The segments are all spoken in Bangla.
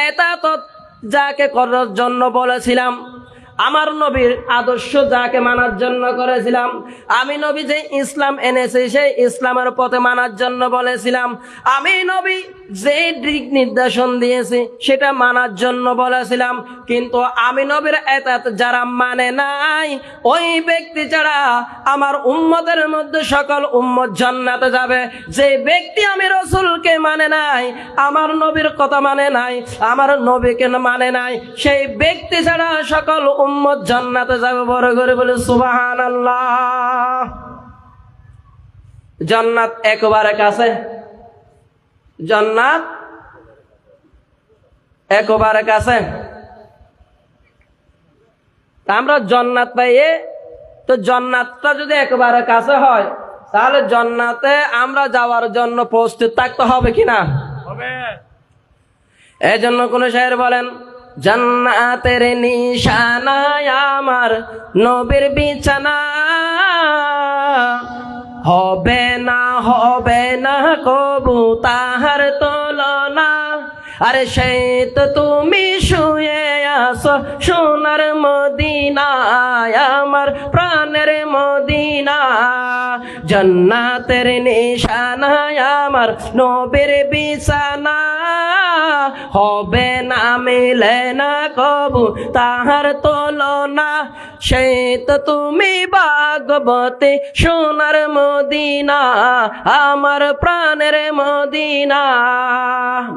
এতাত যাকে করার জন্য বলেছিলাম, আমার নবীর আদর্শ যাকে মানার জন্য করেছিলাম, আমি নবী যে ইসলাম এনেছি সেই ইসলামের পথে মানার জন্য বলেছিলাম, আমি নবী যে দিক নির্দেশন দিয়েছি সেটা মানার জন্য বলেছিলাম। কিন্তু আমি নবীর এতাত যারা মানে নাই, ওই ব্যক্তি ছাড়া আমার উম্মতের মধ্যে সকল উম্মত জান্নাতে যাবে। যে ব্যক্তি আমি রাসূলকে মানে নাই, আমার নবীর কথা মানে নাই, আমার নবীকে মানে নাই, সেই ব্যক্তি ছাড়া সকল উম্মত জান্নাতে যাবে। বড় করে বলে সুবহানাল্লাহ। জান্নাত একেবারে কাছে, জান্নাত একেবারে কাছে। আমরা জান্নাত পাইয়ে, তো জান্নাতটা যদি একেবারে কাছে হয় তাহলে জান্নাতে আমরা যাওয়ার জন্য প্রস্তুত থাকতে হবে কিনা? হবে। এই জন্য কোন শায়ের বলেন, জান্নাতের নিশানা আমার নবীর বিছানা, হবে না কবু তাহার তুলনা। আরে সেই তো তুমি শুয়ে আসো সোনার মদিনায়, আমার প্রাণের মদিনা। জান্নাতের নিশানা আমার নবীর বিছানা, হবে না মিলে না কবু তাহার তুলনা। সেই তো তুমি ভাগবতী সোনার মদিনা, আমার প্রাণের মদিনা।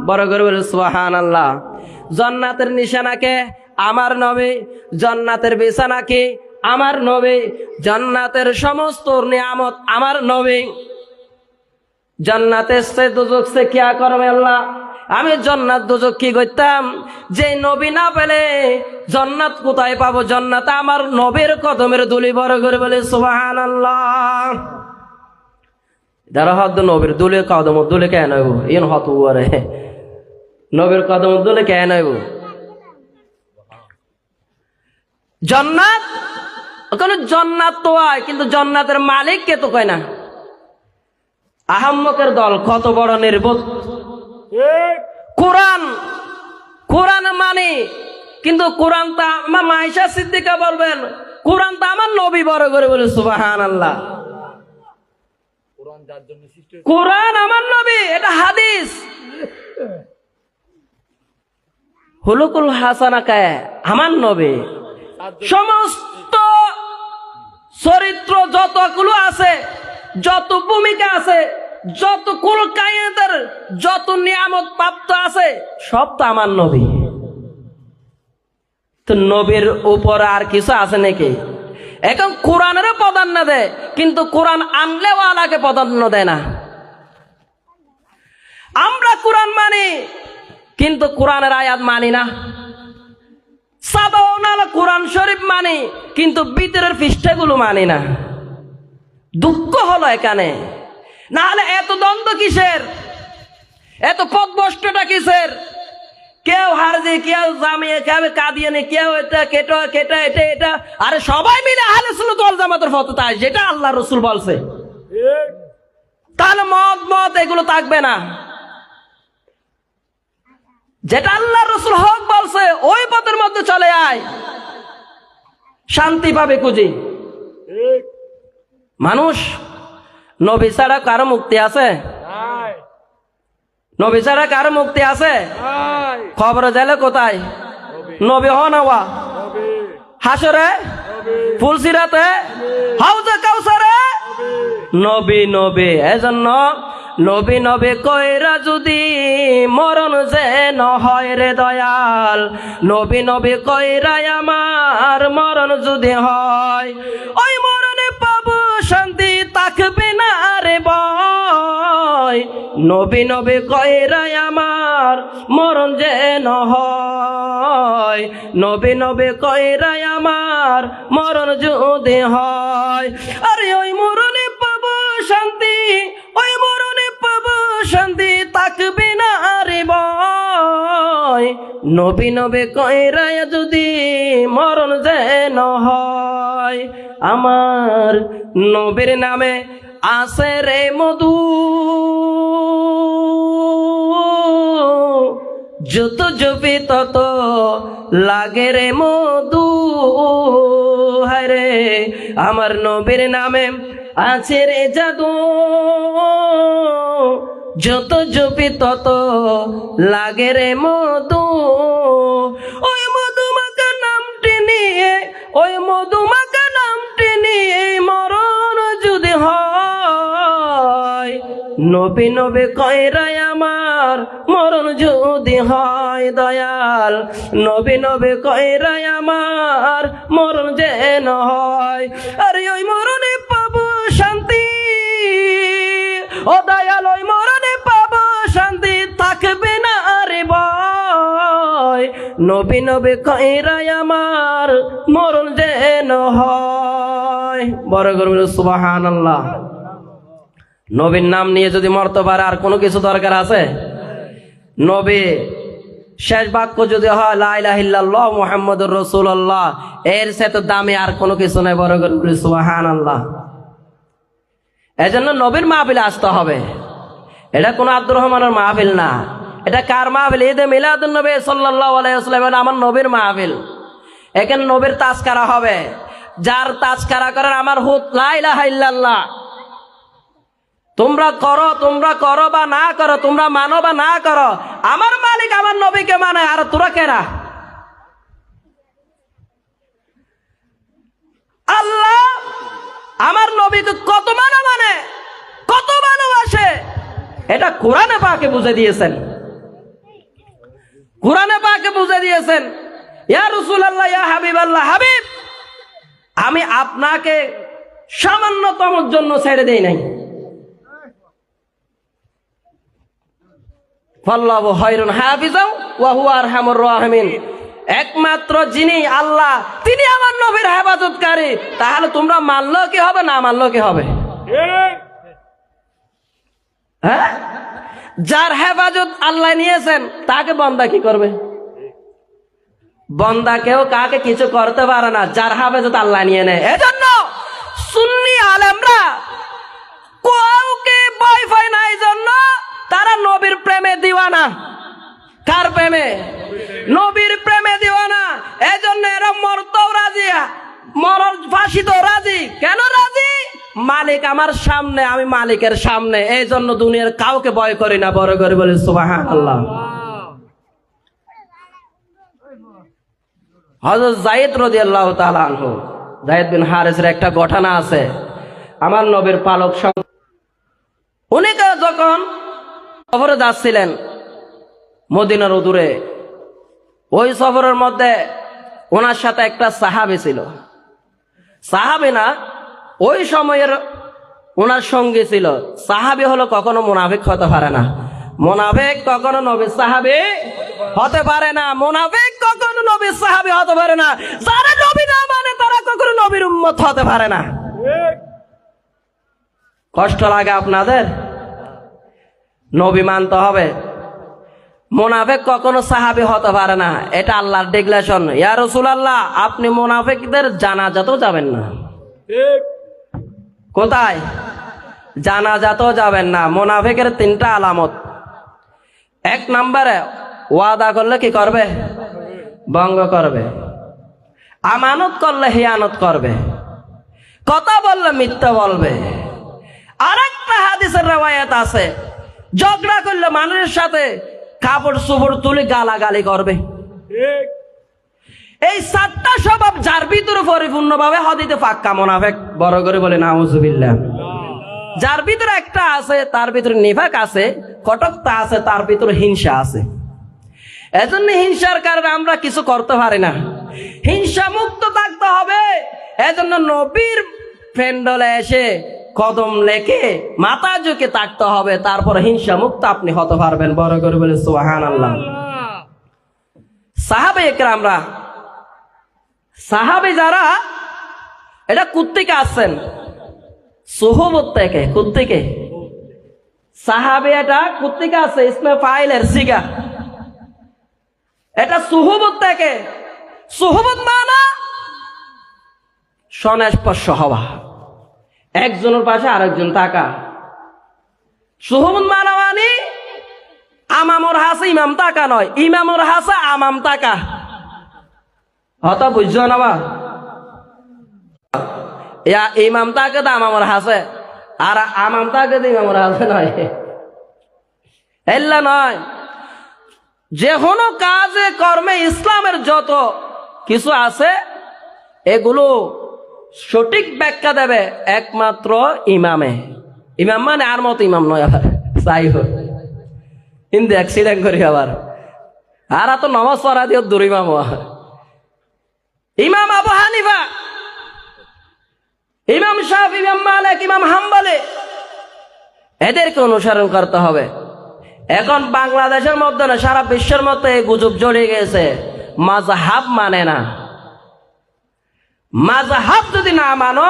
বড় করে বলে সুবহানাল্লাহ। জান্নাতের নিশানাকে আমার নবী, জান্নাতের বিছানাকে আমার নবী, জান্নাতের সমস্ত নিয়ামত আমার নবী। জান্নাতে সে দুজক সে কিয়া করবে আল্লাহ, আমি জান্নাত দুজক কি করতাম? যে নবী না পেলে জান্নাত কোথায় পাবো? জান্নাত আমার নবীর কদমের ধুলি। বড় করে বলে সুবহানাল্লাহ। যারা হদ নবীর দুলে কদম দুলে কেন হইব? ইন হত উয়ারে নবীর কদম দুলে কেন হইব? জান্নাত ওখানে জান্নাত তো হয়, কিন্তু জান্নাতের মালিক কে তো কয় না। আহাম্মকের দল কত বড় নির্বোধ। কোরআন কোরআন মানে, কিন্তু কোরআন তা আমার মাইশা সিদ্দিকা বলবেন কোরআন তা আমার নবী। বড় করে বলে সুবহানাল্লাহ। কোরআন আমার নবী, এটা হাদিস। হুলুকুল হাসানা কে আমার নবী। সমস্ত চরিত্র যতগুলো আছে, যত ভূমিকা আছে, যত কুল কায়েদের যত নিয়ামত প্রাপ্ত আছে, সব তো আমার নবী। তো নবীর উপর আর কিছু আছে নাকি? এখন কোরআনেরও প্রাধান্য দেয়, কিন্তু কোরআন আনলেও আলাকে প্রাধান্য দেয় না। আমরা কোরআন মানি, কিন্তু কোরআনের আয়াত মানি না। সাধারণ কোরআন শরীফ মানি, কিন্তু ভিতরের পৃষ্ঠাগুলো মানি না। দুঃখ হলো এখানে। না হলে এত দ্বন্দ্ব কিসের? এত পথভ্রষ্টতা কিসের? কেউ হারজি, কেউ জামিয়া, কেউ কাদিয়ানি, কেউ এটা কেটা কেটা এটা এটা। আরে সবাই মিলে আহলে সুন্নাত ওয়াল জামাতের ফতোয়া, যেটা আল্লাহ রাসূল বলছে, তাহলে মত এগুলো থাকবে না। যেটা আল্লাহ রাসূল হক বলছে ওই পথের মধ্যে চলে আয়, শান্তি পাবে খুঁজি। মানুষ নবী ছাড়া কারো মুক্তি আছে? নবী ছাড়া কারো মুক্তি আছে? কবরে গেলে কোথায়? নবী হওয়া, হাসরে, ফুলসিরাতে, হাউজে কাউসারে নবী নবী। এজন্য নবী নবী কইরা যদি মরণ যে হয় রে দয়াল, নবী নবী কইরা আমার মরণ যদি হয়, ওই মরণে পাবো শান্তি, থাকবে না রে ভয়। নবী নবী কইরা আমার মরণ যে হয়, নবী নবী কইরা আমার মরণ যদি হয়, আরে ওই মরণে পাবো শান্তি, ওই মরণে পাবো শান্তি, থাকবে না রে ভয়। নবী নবী কইরা যদি মরণ যেন হয়, আমার নবীর নামে আছে রে মধু, যত জপি তত লাগে রে মধু। হায়রে আমার নবীর নামে আছে রে জাদু, যত জপি তত লাগে রে মধু। ওই মধুমাখা নামটি নিয়ে, ওই মধুমাখা নামটি নিয়ে মরণ যদি হয়, নবী নবী কয়রাই আমার মরণ যদি হয় দয়াল, নবী নবী কয়রাই আমার মরণ যেন হয়। আরে ওই মরণে পাবো শান্তি, ও দয়াল ওই মরণে পাবো শান্তি, থাকবে না আরে ভয়, নবী নবী কয়রাই আমার মরণ যেন হয়। বড় করে সুবহানাল্লাহ। নবীর নাম নিয়ে যদি মরতে পারে আর কোনো কিছু দরকার আছে? নবী শেষ বাক্য যদি হয় লা ইলাহা ইল্লাল্লাহ মুহাম্মাদুর রাসূলুল্লাহ, এর সাথে দামি আর কোনো কিছু নাই। বড় করে সুবহানাল্লাহ। এজন্য নবীর মাহফিলে আসতে হবে। এটা কোনো আব্দুর রহমানের মাহফিল না, এটা কার মাহফিল? ঈদে মিলাদুন নবী সাল্লাল্লাহু আলাইহি ওয়াসাল্লাম, আমার নবীর মাহফিল। এখানে নবীর তাজকারা হবে। যার তাজকারা করার আমার হুত লা ইলাহা ইল্লাল্লাহ। তোমরা করো, তোমরা করো বা না করো, তোমরা মানো বা না করো, আমার মালিক আমার নবীকে মানে। আর তোরা কেরা? আল্লাহ আমার নবীকে কত মানে, কত ভালোবাসে, এটা কোরআনে পাকে বুঝে দিয়েছেন। কোরআনে পাকে বুঝে দিয়েছেন। ইয়া রাসূলুল্লাহ, ইয়া হাবিবাল্লাহ, হাবিব আমি আপনাকে সামান্যতম জন্য ছেড়ে দেই নাই। ফাল্লাহু খায়রুন হাফিজাও ওয়া হুয়া আরহামুর রাহিমিন। একমাত্র যিনি আল্লাহ, তিনি আমার নবীর হেফাজতকারী। তাহলে তোমরা মানলো কি হবে, না মানলো কি হবে? হ্যাঁ, যার হেফাজত আল্লাহ নিয়েছেন তাকে বান্দা কি করবে? বান্দা কেউ কাকে কিছু করতে পারে না, যার হেফাজত আল্লাহ নিয়ে নেয়। এজন্য সুন্নি আলেমরা কাউকে ভয় পায় না, এই জন্য তারা নবীর প্রেমে দিওয়ানা। কার প্রেমে? নবীর প্রেমে দিওয়ানা। এজন্য এরা মরতেও রাজি, মরার ফাঁসিতেও রাজি। কেন রাজি? মালিক আমার সামনে, আমি মালিকের সামনে, এই জন্য দুনিয়ার কাউকে ভয় করি না। বড় করে বলি সুবহানাল্লাহ। হযরত যায়েদ রাদিয়াল্লাহু তাআলা আনহু, যায়েদ বিন হারিসের একটা ঘটনা আছে। আমার নবীর পালক উনি যখন সফরে যাচ্ছিলেন মদিনার দূরে, ওই সফরের মধ্যে ওনার সাথে একটা সাহাবী ছিল। সাহাবী না, ওই সময়ের ওনার সঙ্গী ছিল। সাহাবী হলো কখনো মুনাফিক হতে পারে না। মুনাফিক কখনো নবীর সাহাবী হতে পারে না। মুনাফিক কখনো নবীর সাহাবী হতে পারে না। যারা নবী না মানে তারা কখনো নবীর উম্মত হতে পারে না। কষ্ট লাগে আপনাদের? নবী মানতে হবে। মুনাফিক কখনো সাহাবী হতে পারে না, এটা আল্লাহর ডিক্লারেশন। ইয়া রাসূলুল্লাহ, আপনি মুনাফিকদের জানাজাতেও যাবেন না। কোথায়? জানাজাতেও যাবেন না। মুনাফিকের তিনটা আলামত। এক নম্বরে ওয়াদা করলে কি করবে? ভঙ্গ করবে। আমানত করলে হিয়ানত করবে। কথা বললে মিথ্যা বলবে। আরেকটা হাদিসের রওয়ায়াত আছে, ঝগড়া করলে মানুষের সাথে কাপড় চোপড় তুলে গালাগালি করবে। এই সাতটা স্বভাব যার ভিতরে পরিপূর্ণভাবে হদিতে পাক্কা মুনাফিক। বড় করে বলে নাউজুবিল্লাহ। যার ভিতরে একটা আছে, তার ভিতরে নিফাক আছে, কটকতা আছে, তার ভিতরে হিংসা আছে। এজন্য হিংসার কারণে আমরা কিছু করতে পারি না। হিংসা মুক্ত থাকতে হবে। এজন্য নবীর প্যান্ডলে এসে কদম লেখে মাথা ঝুঁকে থাকতে হবে, তারপর হিংসা মুক্ত আপনি হতে পারবেন। বড় করে বলে সুবহানাল্লাহ। সাহাবে একরামরা, সাহাবী যারা, এটা কুত্তিকে আসছেন সুহবত থেকে। কুত্তিকে সাহাবী, এটা কুত্তিকে আছে ইসমে ফাইলের সিগা। এটা সুহবত থেকে। সুহবত মানা সংস্পর্শ হওয়া, একজনের পাশে আরেকজন থাকা। সুহবত মানা মানে আমামর হাসে ইমাম তাকা নয়, ইমামর হাসে আমাম তাকা। হতা বুঝছো না বা? ইয়া ইমাম তাকে তো আমামর হাসে, আর আমাম তাকে তো ইমামর হাসে নয়। এল্লা নয়, যে কোনো কাজে কর্মে ইসলামের যত কিছু আছে এগুলো সঠিক ব্যাখ্যা দেবে একমাত্র ইমামে। ইমাম মানে আর মতো ইমাম নয়, আবার যাই হোক কিন্তু অ্যাক্সিডেন্ট করি আবার, আর তো নমাজ পড়া দিয়ে দূর ইমাম। ইমাম আবু হানিফা, ইমাম শাফি, ইমাম মালিক, ইমাম হাম্বলি, এদেরকে অনুসরণ করতে হবে। এখন বাংলাদেশের মধ্যে না, সারা বিশ্বের মধ্যে এই গুজব জড়িয়ে গেছে, মাযহাব মানে না। মাযহাব যদি না মানো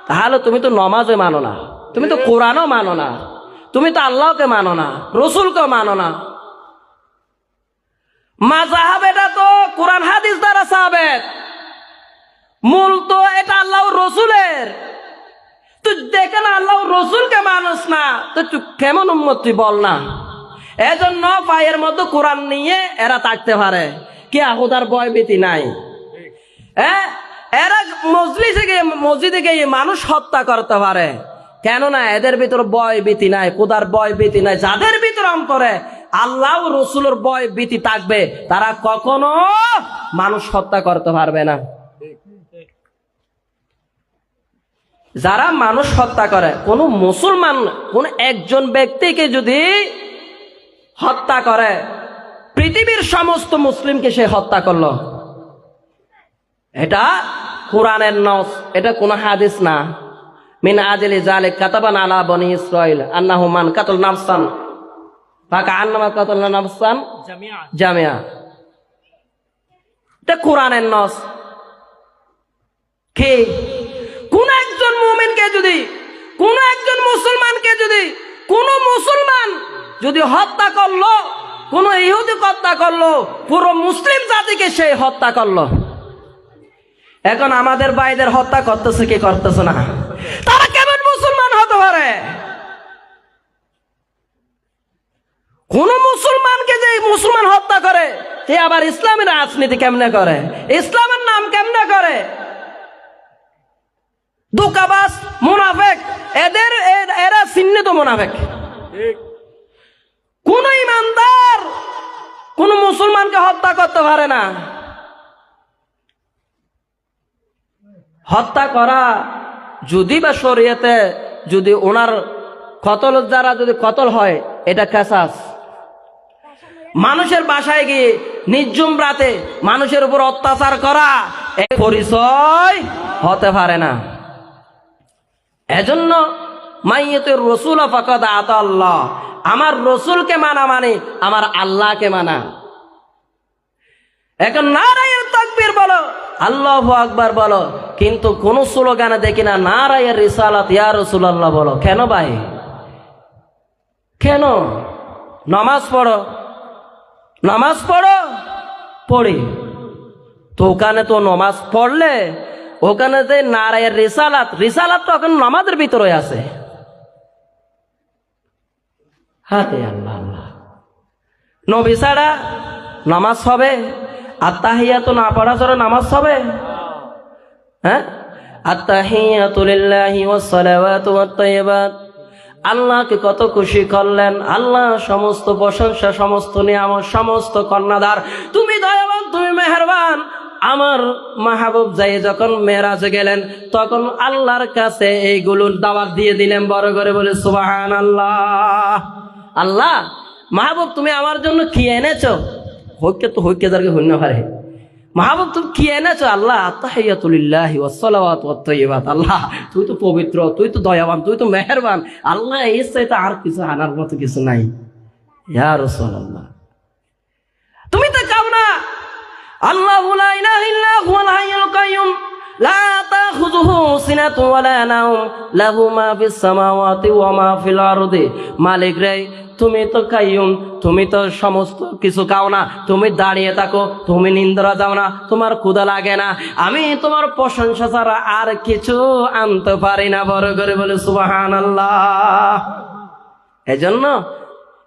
তাহলে তুমি তো নমাজে মানো না, তুমি তো কোরআনও মানো না, তুমি তো আল্লাহকে মানো না, রসুলকে মানো না। মাযহাব এটা তো কোরআন হাদিস দ্বারা সাবেত, মূল তো এটা আল্লাহ রসুলের। তুই দেখে না আল্লাহ রসুলকে মানুষ না, তো তুই কেমন উম্মত তুই বল না। এজন্য পায়ের মধ্যে কোরআন নিয়ে এরা থাকতে পারে, কি আহুদার ভয় ভীতি নাই। এরা মসজিদে গিয়ে মানুষ হত্যা করতে পারে, কেননা এদের ভিতর ভয় ভীতি নাই, খোদার ভয় ভীতি নাই। যাদের ভিতর অন্তরে আল্লাহ রসুলের ভয় ভীতি থাকবে তারা কখনো মানুষ হত্যা করতে পারবে না। যারা মানুষ হত্যা করে, কোন মুসলমান কোন একজন ব্যক্তিকে যদি হত্যা করে, পৃথিবীর সমস্ত মুসলিমকে সে হত্যা করলো, এটা কোরআনের নস, এটা কোন হাদিস না। মিন আজলি যালিক কাতাবানা আলা বনি ইসরাইল আন্নাহু মান কাতাল নাফসান ফাকান্নামা কাতালনা নাফসান জামিআ। এটা কোরআনের নস। কি কোন একজন মুমিনকে যদি, কোন একজন মুসলমানকে যদি, কোন মুসলমান যদি হত্যা করলো, কোন ইহুদি হত্যা করলো, পুরো মুসলিম জাতিকে সে হত্যা করলো। এখন আমাদের ভাইদের হত্যা করতেছে কি করতেছে না, তারা কেমন মুসলমান হতে পারে? কোন মুসলমানকে যে মুসলমান হত্যা করে সে আবার ইসলামের রাজনীতি কেমনে করে, ইসলামের নাম কেমনে করে? ধোঁকাবাজ, মুনাফেক, এরা চিহ্নিত মুনাফেক। কোন ইমানদার কোন মুসলমানকে হত্যা করতে পারে না। হত্যা করা যদি বা শরীয়তে যদি ওনার কতল দ্বারা যদি কতল হয়, এটা কাসাস। মানুষের বাসায় গিয়ে নির্জুম রাতে মানুষের উপর অত্যাচার করা এই পরিচয় হতে পারে না। এজন্য মাইয়াতুর রাসূল ফাকাদ আতা আল্লাহ, আমার রসুলকে মানা মানে আমার আল্লাহকে মানা। এখন নারায়ে তাকবীর বলো, আল্লাহু আকবার বলো, কিন্তু কোন স্লোগানে দেখি না নারায়ে রিসালাত ইয়া রাসূলুল্লাহ বলো। কেন ভাই? কেন? নামাজ পড়ো, নামাজ পড়ো, পড়ি তো ওখানে তো নামাজ পড়লে ওখানে যে নারায়ে রিসালাত, রিসালাত তো এখন নামাজের ভিতরে আছে। হাতে আল্লাহ আল্লাহ, নবী ছাড়া নামাজ হবে? আত্তাহিয়াতু না পড়া ছাড়া নামাজ হবে? হ্যাঁ, আত্তাহিয়াতু লিল্লাহি ওয়াস সালাওয়াতু ওয়াত তাইয়্যিবাত। আল্লাহকে কত খুশি করলেন, আল্লাহ সমস্ত প্রশংসা, সমস্ত নিয়ামত, সমস্ত কর্ণধার, তুমি দয়াবান, তুমি মেহেরবান। আমার মাহবুব যাই যখন মেরাজে গেলেন তখন আল্লাহর কাছে এইগুলোর দাওয়াত দিয়ে দিলেন বড় করে, বলে সুবহানাল্লাহ। আল্লাহ মাহবুব তুমি আমার জন্য কি এনেছো? হইকে তো হইকে যারকে হইন না পারে, মাহবুব তুমি কি এনেছো? আল্লাহ আত্তাহিয়াতু লিল্লাহি ওয়াস সালাওয়াতু ওয়াত তাইয়্যিবাত। আল্লাহ তুই তো পবিত্র, তুই তো দয়াবান, তুই তো মেহেরবান। আল্লাহ এর চাইতে আর কিছু আনার মতো কিছু নাই। ইয়া রাসূলুল্লাহ, তুমি তো চাও না আল্লাহু লা ইলাহা ইল্লা হুয়াল হাইয়ুল কাইয়্যুম লা তাখুযুহু সিনাতুন ওয়া লা নাওম লাহু মা ফিস সামাওয়াতি ওয়া মা ফিল আরদি। মালিক রে তুমি তো কাইয়ুম, তুমি তো সমস্ত কিছু খাও না, তুমি দাঁড়িয়ে থাকো, তুমি নিন্দ্রা যাও না, তোমার ক্ষুধা লাগে না, আমি তোমার প্রশংসা ছাড়া আর কিছু আনতে পারি না। বড় করে বলে সুবহানাল্লাহ। এজন্য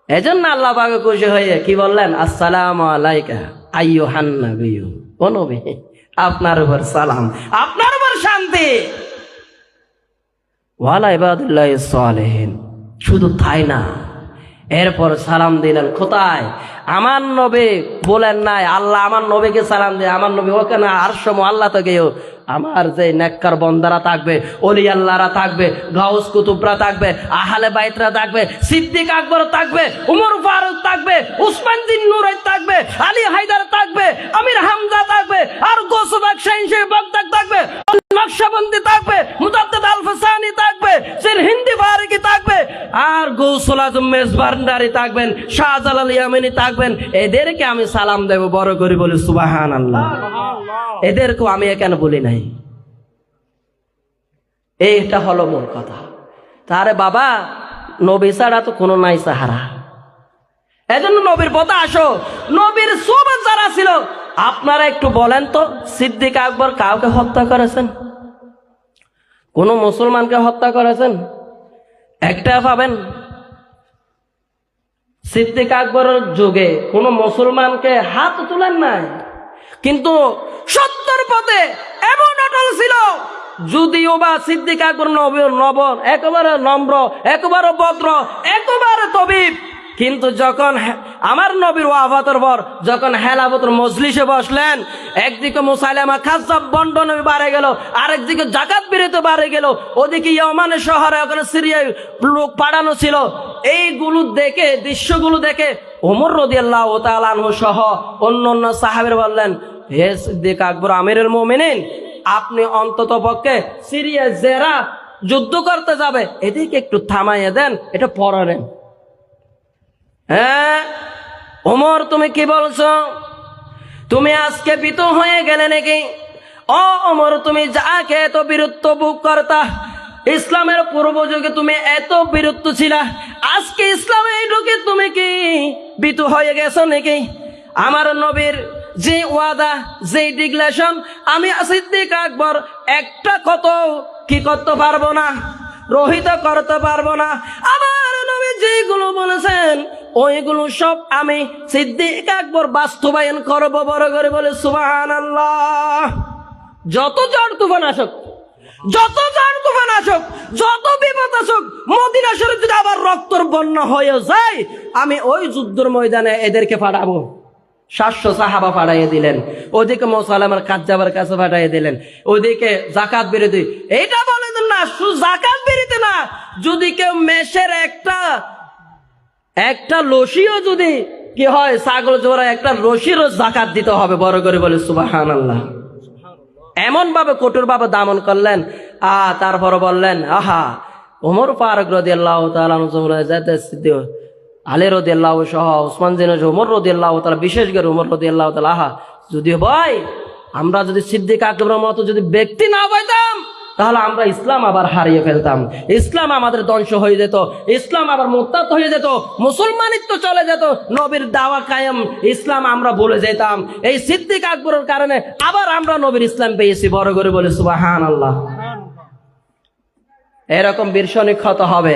এজন্য আল্লাহ পাক খুশি হয়ে কি বললেন, আসসালামু আলাইকা আইয়ুহান নাবিয়্যু, ও নবী আপনার উপর সালাম, আপনার উপর শান্তি, ওয়া আলা ইবাদিল্লাহিস সালিহিন। শুধু তাই না, এরপর সালাম দিলেন কোথায়? আমার নবী বলেন নাই আল্লাহ আমার নবীকে সালাম দিয়ে, আমার নবী ওখানে আরশ মুআল্লা থেকেও আমার যে নেককার বন্দারা থাকবে, ওলি আল্লাহরা থাকবে, গাউস কুতুবরা থাকবে, আহলে বাইতরা থাকবে, সিদ্দিক আকবর থাকবে, উমর ফারুক থাকবে, উসমান বিন নুরাইন থাকবে, আলী হায়দার থাকবে, আমির হামজা থাকবে, আর গোসবাক শাহিন বাগদাদ থাকবে, নকশবন্দি থাকবে, মুজাদ্দিদ আল ফাসানি থাকবে, সির হিন্দি ফারিকি থাকবে, আর গৌসুল আজম মেজবান্ডারি থাকবেন, শাহজালাল ইয়ামানি থাকবেন। এদেরকে আমি সালাম দেব, বড় করে বলি সুবহানাল্লাহ। এদেরকেও আমি কেন বলি নাই? এইটা হলো মূল কথা। তারে বাবা নবী ছাড়া তো কোনো নাই সাহারা। এজন্য নবীর পথে আসো। নবীর সোহবত যারা ছিল, আপনারা একটু বলেন তো, সিদ্দিক আকবর কাউকে হত্যা করেছেন? কোন মুসলমানকে হত্যা করেছেন? একটা পাবেন? সিদ্দিক আকবরের যুগে কোন মুসলমানকে হাত তুলেন নাই, কিন্তু সত্যের পথে এমন অটল ছিল। যদিও বা সিদ্দিক আকবর নবর একেবারে নম্র, একেবারে ভদ্র, একেবারে তবিব, কিন্তু যখন আমার নবীর ওয়াফাতের পর যখন হেলাফতের মজলিসে বসলেন, একদিকে মুসাইলামা কাযযাব বন্টন বাড়ে গেল, আরেকদিকে যাকাত বিরতি বাড়ে গেল, ওদিকে ইয়ামান শহরে ওখানে সিরিয়ায় লোক পাঠানো ছিল। এইগুলো দেখে, দৃশ্যগুলো দেখে ওমর রাদিয়াল্লাহু তাআলা আনহু সহ অন্যান্য সাহাবীরা বললেন, হে সিদ্দিক আকবর আমিরুল মুমিনিন, আপনি অন্তত পক্ষে সিরিয়া যারা যুদ্ধ করতে যাবে এদিকে একটু থামাইয়ে দেন, এটা পড়া নেন। হ্যাঁ ওমর, তুমি কি বলছো? তুমি আজকে ভীত হয়ে গেলে নাকি? ও ওমর, তুমি যাকে এত বীরত্ব বুক করতা, ইসলামের পূর্ব যুগে তুমি এত বীরত্ব ছিলা, আজকে ইসলামে ঢুকে তুমি কি ভীত হয়ে গেছো নাকি? আমার নবীর যে ওয়াদা, যে ডিক্লারেশন, আমি সিদ্দিক আকবর একটা কত কি করতে পারবো না, রহিত করতে পারবো না। আমার নবী যেগুলো বলেছেন ওইগুলো সব আমি সিদ্দিক আকবর বাস্তবায়ন করবো, বড় করে বলে সুবহানাল্লাহ। যত ঝড় তুফান আসুক, যত ঝড় তুফান আসুক, যত বিপদ আসুক, মদিনা শরীফ যদি আবার রক্তর বন্যা হয়ে যায়, আমি ওই যুদ্ধের ময়দানে এদেরকে পাঠাবো। 700 সাহাবা পাঠাইয়ে দিলেন, ওদিকে মুসাইলামার কাযযাবের কাছে পাঠাইয়ে দিলেন, ওদিকে যাকাত বিরোধী। এইটা বলে দেন না, শুধু যাকাত বিরোধী না, যদি কেউ মেষের একটা লসিও যদি কি হয়, ছাগল জোড়া একটা রশিরও যাকাত দিতে হবে, বড় করে বলে সুবহানাল্লাহ। এমন ভাবে কঠোর ভাবে দামন করলেন। তারপর বললেন, আহা ওমর ফারুক রাদিয়াল্লাহু তাআলা আলী রাদিয়াল্লাহু সহ উসমান বিন ওমর রাদিয়াল্লাহু তাআলা, বিশেষ করে ওমর রাদিয়াল্লাহু তাআলা, আহা যদি ভাই আমরা যদি সিদ্দিক আকবরের মতো যদি ব্যক্তি না পাইতাম, তাহলে আমরা ইসলাম আবার হারিয়ে ফেলতাম, ইসলাম আমাদের ধ্বংস হয়ে যেত, ইসলাম আবার মুরতাদ হয়ে যেত, মুসলমানিত্ব চলে যেত, নবীর দাওয়া কায়েম ইসলাম আমরা ভুলে যেতাম। এই সিদ্দিক আকবরের কারণে আবার আমরা নবীর ইসলাম পেয়েছি, বড় করে বলে সুবহানাল্লাহ। এরকম বীরসনিক ক্ষত হবে,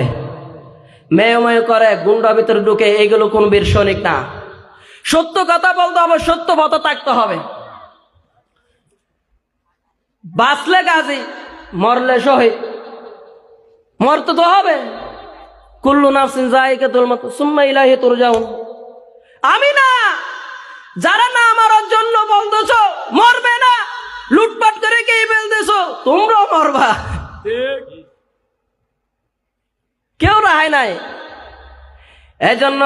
মেয়ে করে গুন্ডা ভিতরে ঢুকে, এইগুলো কোন বীরসনিক না। সত্য কথা বলতে হবে, সত্য পথে থাকতে হবে। বাঁচলে গাজী, মরলে শহীদ, মরতে তো হবে। কুল্লু নাফসিন যায়িকাতুল মাউত সুম্মা ইলাইহি তুরজাউন। আমি না, যারা না মরার জন্য বলতেছো মরবে না, লুটপাট করে কে বলতেছো তোমরাও মরবা, কেউ রাহাই নাই। এজন্য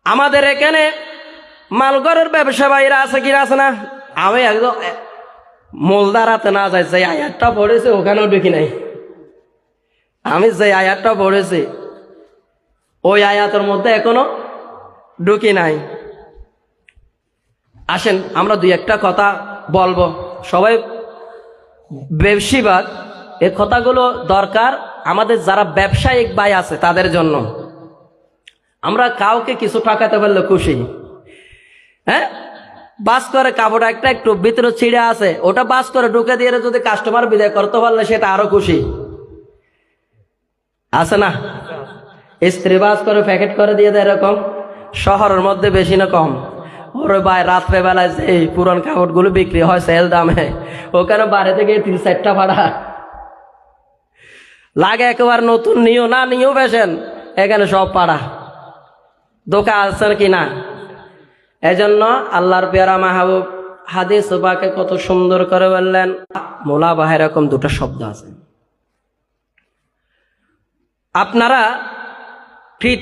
আমাদের এখানে মালগড়ের ব্যবসা বাইরা আছে কি আছে না? আমি একদম মোলদারাতে না যাই, যে আয়াতটা পড়েছে ওখানেও ঢুকি নাই। আমি যে আয়াতটা পড়েছি ওই আয়াতের মধ্যে এখনো ঢুকি নাই। আসেন আমরা দুই একটা কথা বলবো, সবাই ব্যবসায়ীবাদ, এই কথাগুলো দরকার আমাদের যারা ব্যবসায়িক ভাই আছে তাদের জন্য। আমরা কাউকে কিছু টাকাতে পারলে খুশি। হ্যাঁ, বাস করে কাপড় একটা একটু ভিতরে ছিঁড়ে আছে, ওটা বাস করে ঢুকে দিয়ে যদি কাস্টমার বিদায় করতে পারলে সেটা আরো খুশি আছে না? স্ত্রী বাস করে প্যাকেট করে দিয়ে দেয় এরকম। শহরের মধ্যে বেশি না কম? ওর ভাই রাত্রেবেলায় যে এই পুরান কাপড়গুলো বিক্রি হয় সেল দামে, ওখানে বাড়ি থেকে 3-4টা ভাড়া লাগে, একেবারে নতুন নিও না নিও বেশেন, এখানে সব পাড়া দোকান আছে কি না। এজন্য আল্লাহর পেয়ারা মাহবুব হাদিস পাকে কত সুন্দর করে বললেন, মোলাবাহ এরকম দুটো শব্দ আছে। আপনারা